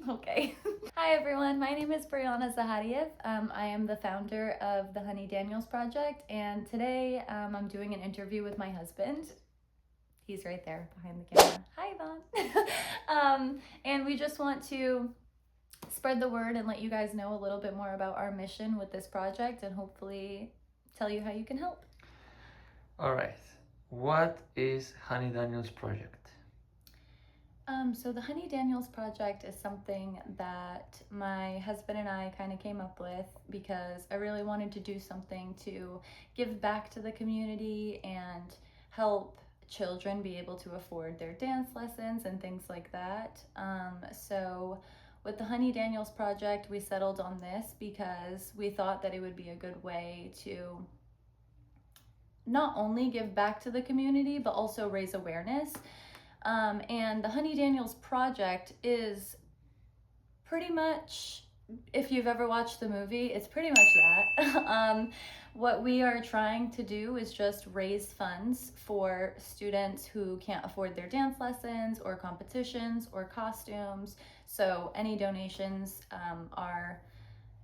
Okay. Hi everyone, my name is Brianna Zahariev. I am the founder of the Honey Daniels Project, and today I'm doing an interview with my husband. He's right there behind the camera. Hi, Yvonne. And we just want to spread the word and let you guys know a little bit more about our mission with this project and hopefully tell you how you can help. All right. What is Honey Daniels Project? So the Honey Daniels Project is something that my husband and I kind of came up with because I really wanted to do something to give back to the community and help children be able to afford their dance lessons and things like that. So with the Honey Daniels Project, we settled on this because we thought that it would be a good way to not only give back to the community, but also raise awareness. And the Honey Daniels Project is pretty much, if you've ever watched the movie, it's pretty much that. What we are trying to do is just raise funds for students who can't afford their dance lessons or competitions or costumes. So any donations are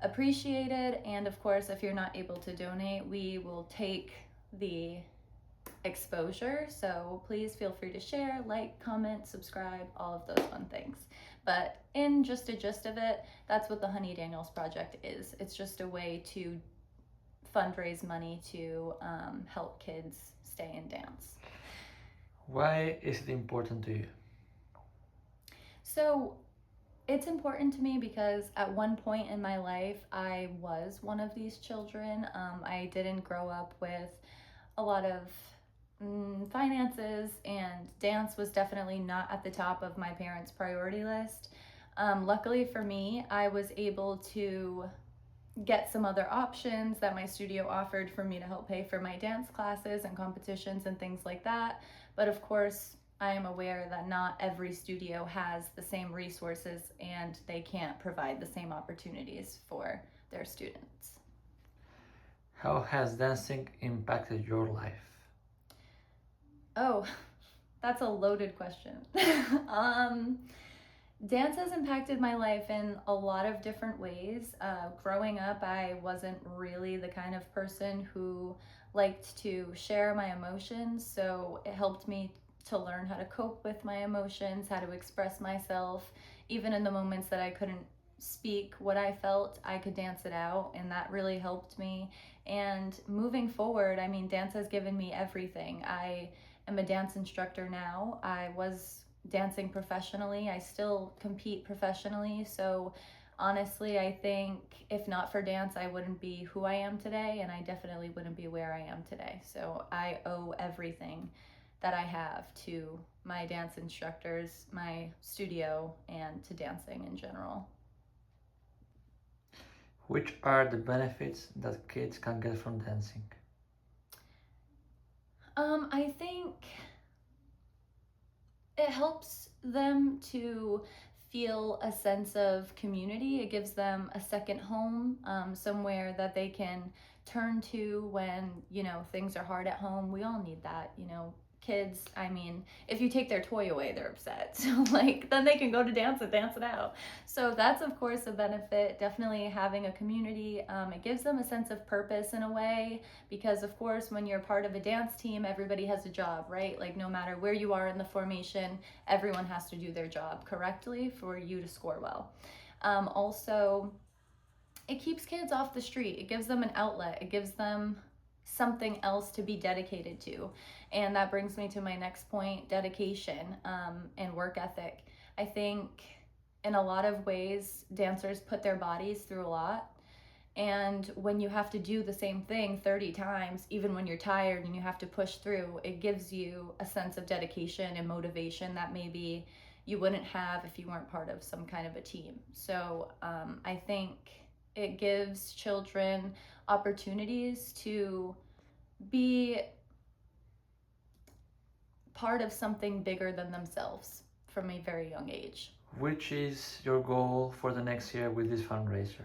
appreciated. And of course, if you're not able to donate, we will take the exposure. So please feel free to share, like, comment, subscribe, all of those fun things. But in just a gist of it, that's what the Honey Daniels Project is. It's just a way to fundraise money to help kids stay and dance. Why is it important to you? So it's important to me because at one point in my life, I was one of these children. I didn't grow up with a lot of finances, and dance was definitely not at the top of my parents' priority list. Luckily for me, I was able to get some other options that my studio offered for me to help pay for my dance classes and competitions and things like that. But of course, I am aware that not every studio has the same resources and they can't provide the same opportunities for their students. How has dancing impacted your life? Oh, that's a loaded question. Dance has impacted my life in a lot of different ways. Growing up, I wasn't really the kind of person who liked to share my emotions, so it helped me to learn how to cope with my emotions, how to express myself. Even in the moments that I couldn't speak what I felt, I could dance it out, and that really helped me. And moving forward, I mean, dance has given me everything. I am a dance instructor now. I was dancing professionally. I still compete professionally. So honestly, I think if not for dance, I wouldn't be who I am today, and I definitely wouldn't be where I am today. So I owe everything that I have to my dance instructors, my studio, and to dancing in general. Which are the benefits that kids can get from dancing? I think it helps them to feel a sense of community. It gives them a second home, somewhere that they can turn to when, things are hard at home. We all need that, kids, I mean, if you take their toy away, they're upset. So like then they can go to dance and dance it out. So that's of course a benefit. Definitely having a community. It gives them a sense of purpose in a way, because of course when you're part of a dance team, everybody has a job, right? Like no matter where you are in the formation, everyone has to do their job correctly for you to score well. Also, it keeps kids off the street. It gives them an outlet. It gives them something else to be dedicated to. And that brings me to my next point, dedication, and work ethic. I think in a lot of ways, dancers put their bodies through a lot. And when you have to do the same thing 30 times, even when you're tired and you have to push through, it gives you a sense of dedication and motivation that maybe you wouldn't have if you weren't part of some kind of a team. So I think it gives children opportunities to be part of something bigger than themselves from a very young age. Which is your goal for the next year with this fundraiser?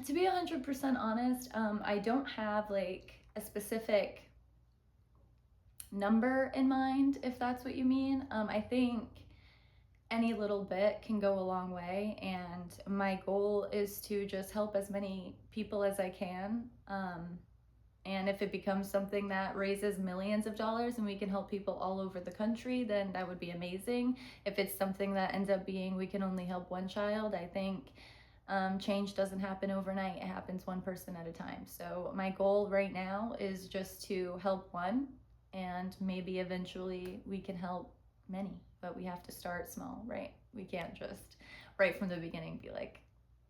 To be 100% honest, I don't have like a specific number in mind, if that's what you mean. I think any little bit can go a long way, and my goal is to just help as many people as I can. And if it becomes something that raises millions of dollars and we can help people all over the country, then that would be amazing. If it's something that ends up being we can only help one child, I think change doesn't happen overnight. It happens one person at a time. So my goal right now is just to help one, and maybe eventually we can help many. But we have to start small, right? We can't just right from the beginning be like,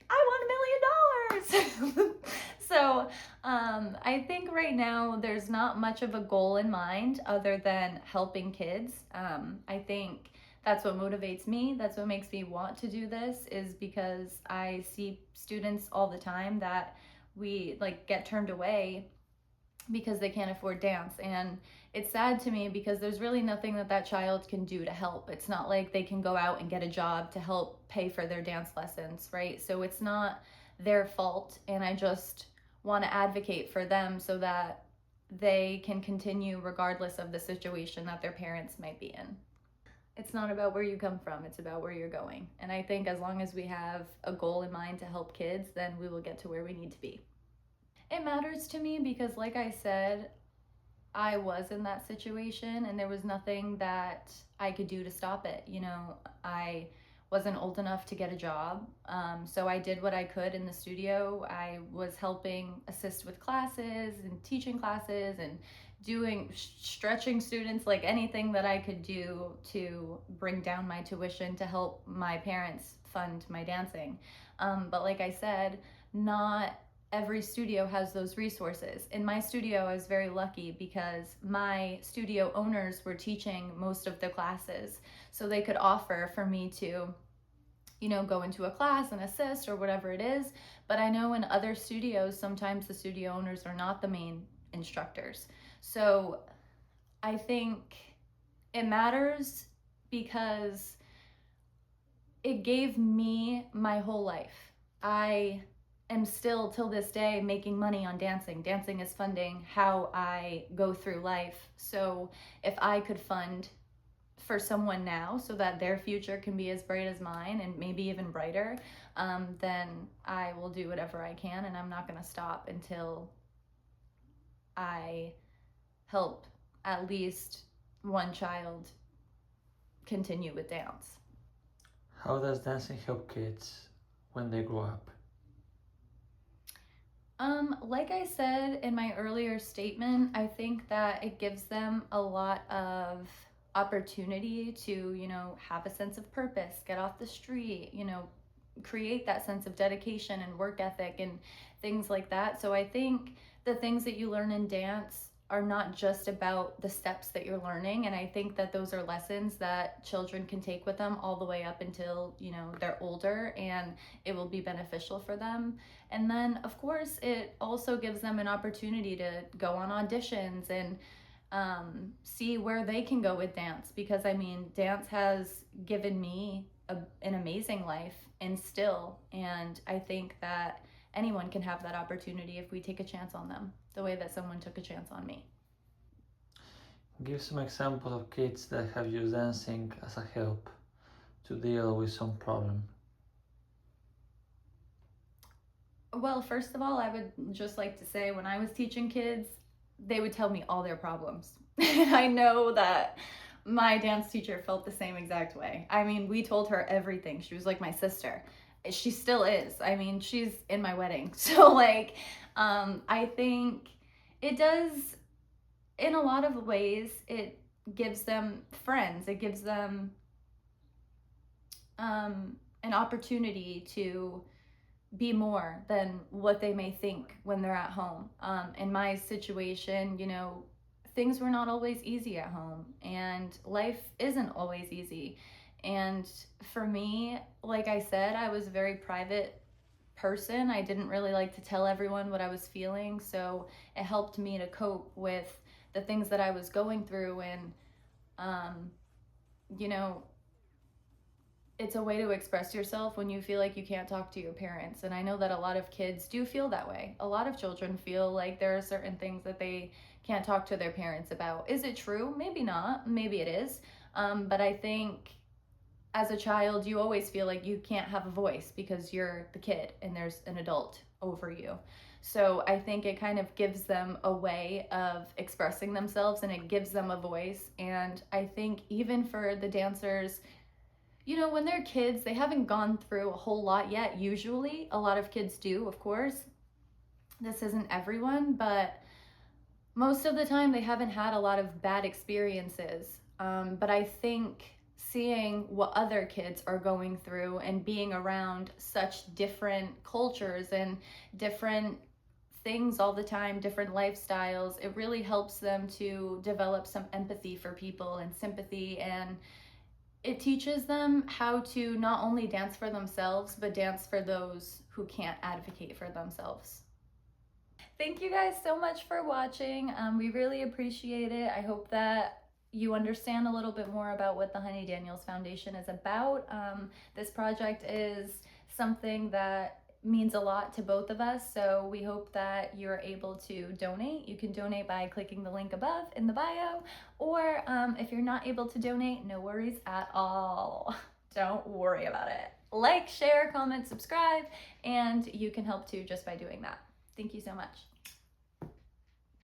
I want $1 million. So I think right now there's not much of a goal in mind other than helping kids. I think that's what motivates me. That's what makes me want to do this, is because I see students all the time that we like get turned away because they can't afford dance. And it's sad to me because there's really nothing that that child can do to help. It's not like they can go out and get a job to help pay for their dance lessons, right? So it's not their fault, and I just want to advocate for them so that they can continue regardless of the situation that their parents might be in. It's not about where you come from, it's about where you're going. And I think as long as we have a goal in mind to help kids, then we will get to where we need to be. It matters to me because, like I said, I was in that situation and there was nothing that I could do to stop it. You know, I wasn't old enough to get a job. So I did what I could in the studio. I was helping assist with classes and teaching classes and doing stretching students, like anything that I could do to bring down my tuition to help my parents fund my dancing. But like I said, not every studio has those resources. In my studio, I was very lucky because my studio owners were teaching most of the classes, so they could offer for me to, you know, go into a class and assist or whatever it is. But I know in other studios, sometimes the studio owners are not the main instructors. So I think it matters because it gave me my whole life. I am still till this day making money on dancing. Dancing is funding how I go through life. So if I could fund for someone now so that their future can be as bright as mine and maybe even brighter, then I will do whatever I can, and I'm not going to stop until I help at least one child continue with dance. How does dancing help kids when they grow up? Like I said in my earlier statement, I think that it gives them a lot of opportunity to, you know, have a sense of purpose, get off the street, you know, create that sense of dedication and work ethic and things like that. So I think the things that you learn in dance are not just about the steps that you're learning, and I think that those are lessons that children can take with them all the way up until, you know, they're older, and it will be beneficial for them. And then of course it also gives them an opportunity to go on auditions and see where they can go with dance, because I mean, dance has given me an amazing life and still, and I think that anyone can have that opportunity if we take a chance on them the way that someone took a chance on me. Give some examples of kids that have used dancing as a help to deal with some problem. Well, first of all, I would just like to say when I was teaching kids, they would tell me all their problems. And I know that my dance teacher felt the same exact way. I mean, we told her everything. She was like my sister. She still is. I mean, she's in my wedding. So, like, I think it does, in a lot of ways, it gives them friends. It gives them an opportunity to be more than what they may think when they're at home. In my situation, you know, things were not always easy at home, and life isn't always easy. And for me, like I said, I was a very private person. I didn't really like to tell everyone what I was feeling, so it helped me to cope with the things that I was going through. And, you know, it's a way to express yourself when you feel like you can't talk to your parents. And I know that a lot of kids do feel that way. A lot of children feel like there are certain things that they can't talk to their parents about. Is it true? Maybe not. Maybe it is. But I think as a child, you always feel like you can't have a voice because you're the kid and there's an adult over you. So I think it kind of gives them a way of expressing themselves, and it gives them a voice. And I think even for the dancers, you know, when they're kids, they haven't gone through a whole lot yet. Usually, a lot of kids do, of course. This isn't everyone, but most of the time they haven't had a lot of bad experiences. But I think seeing what other kids are going through and being around such different cultures and different things all the time, different lifestyles, it really helps them to develop some empathy for people and sympathy, and it teaches them how to not only dance for themselves, but dance for those who can't advocate for themselves. Thank you guys so much for watching. We really appreciate it. I hope that you understand a little bit more about what the Honey Daniels Foundation is about. This project is something that means a lot to both of us, so we hope that you're able to donate. You can donate by clicking the link above in the bio, or if you're not able to donate, no worries at all. Don't worry about it. Like, share, comment, subscribe, and you can help too just by doing that. Thank you so much.